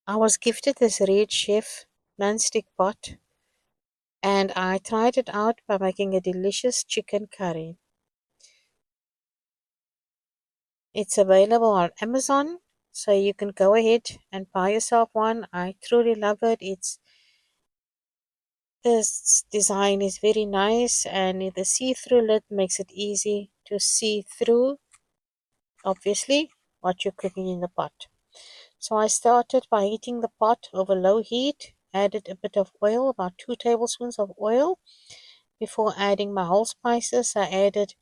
I was gifted this Red Chef non-stick pot and I tried it out by making a delicious chicken curry. It's available on Amazon, so you can go ahead and buy yourself one. I truly love it. This design is very nice, and the see-through lid makes it easy to see through, obviously, what you're cooking in the pot. So I started by heating the pot over low heat, added a bit of oil, about 2 tablespoons of oil. Before adding my whole spices, I added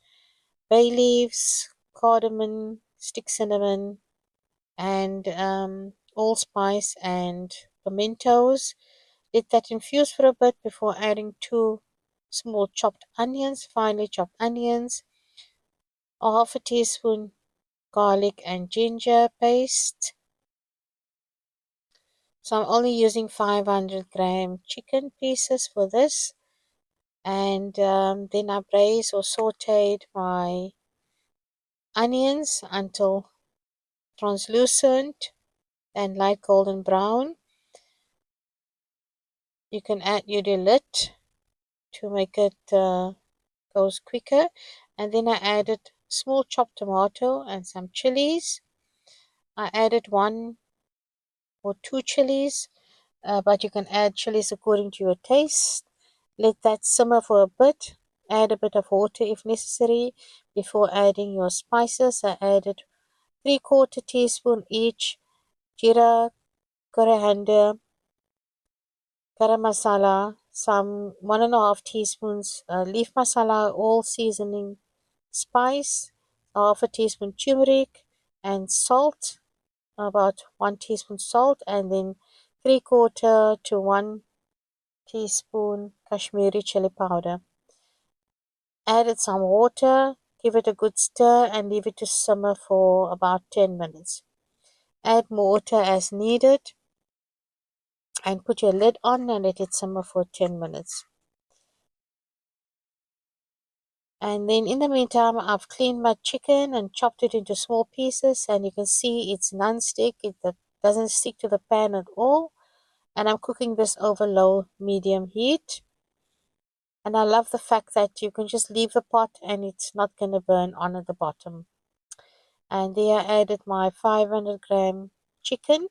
bay leaves, cardamom, stick cinnamon, and allspice and pimentos. Let that infuse for a bit before adding 2 small chopped onions, finely chopped onions, a half a teaspoon garlic and ginger paste. So I'm only using 500-gram chicken pieces for this. And then I braised or sauteed my onions until translucent and light golden brown. You can add your lid to make it goes quicker. And then I added small chopped tomato and some chillies. I added 1 or 2 chillies, but you can add chillies according to your taste. Let that simmer for a bit. Add a bit of water if necessary before adding your spices. I added 3/4 teaspoon each jeera, coriander, garam masala, some 1.5 teaspoons leaf masala, all seasoning spice, half a teaspoon turmeric, and salt, about 1 teaspoon salt, and then 3/4 to 1 teaspoon Kashmiri chili powder. Added some water, give it a good stir, and leave it to simmer for about 10 minutes. Add more water as needed, and put your lid on and let it simmer for 10 minutes. And then in the meantime, I've cleaned my chicken and chopped it into small pieces, and you can see it's non-stick. It doesn't stick to the pan at all. And I'm cooking this over low medium heat. And I love the fact that you can just leave the pot and it's not going to burn on at the bottom. And there I added my 500-gram chicken.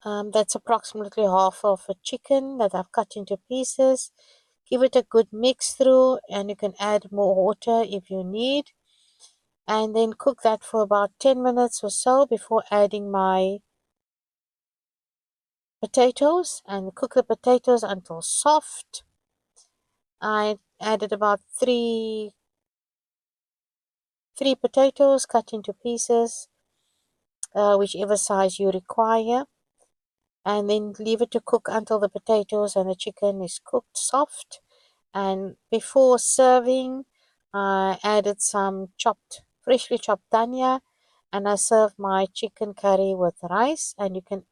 That's approximately half of a chicken that I've cut into pieces. Give it a good mix through, and you can add more water if you need. And then cook that for about 10 minutes or so before adding my potatoes, and cook the potatoes until soft. I added about three potatoes cut into pieces, whichever size you require. And then leave it to cook until the potatoes and the chicken is cooked soft. And before serving, I added some freshly chopped dhania, and I served my chicken curry with rice. And you can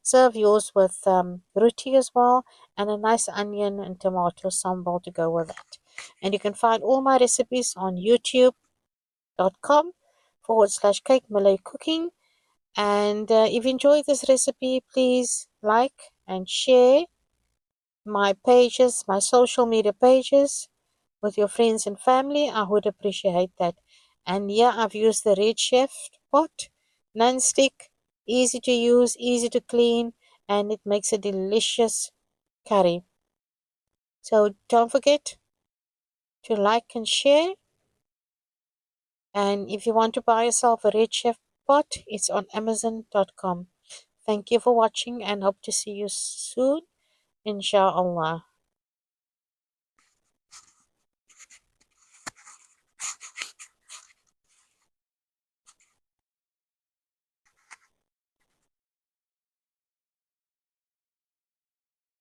serve yours with roti as well, and a nice onion and tomato sambal to go with it. And you can find all my recipes on youtube.com/Cake Malay Cooking. And if you enjoyed this recipe, please like and share my pages, my social media pages, with your friends and family. I would appreciate that. And yeah, I've used the Red Chef pot, non-stick, easy to use, easy to clean, and it makes a delicious curry. So don't forget to like and share. And if you want to buy yourself a Red Chef pot, it's on Amazon.com. Thank you for watching and hope to see you soon, inshallah.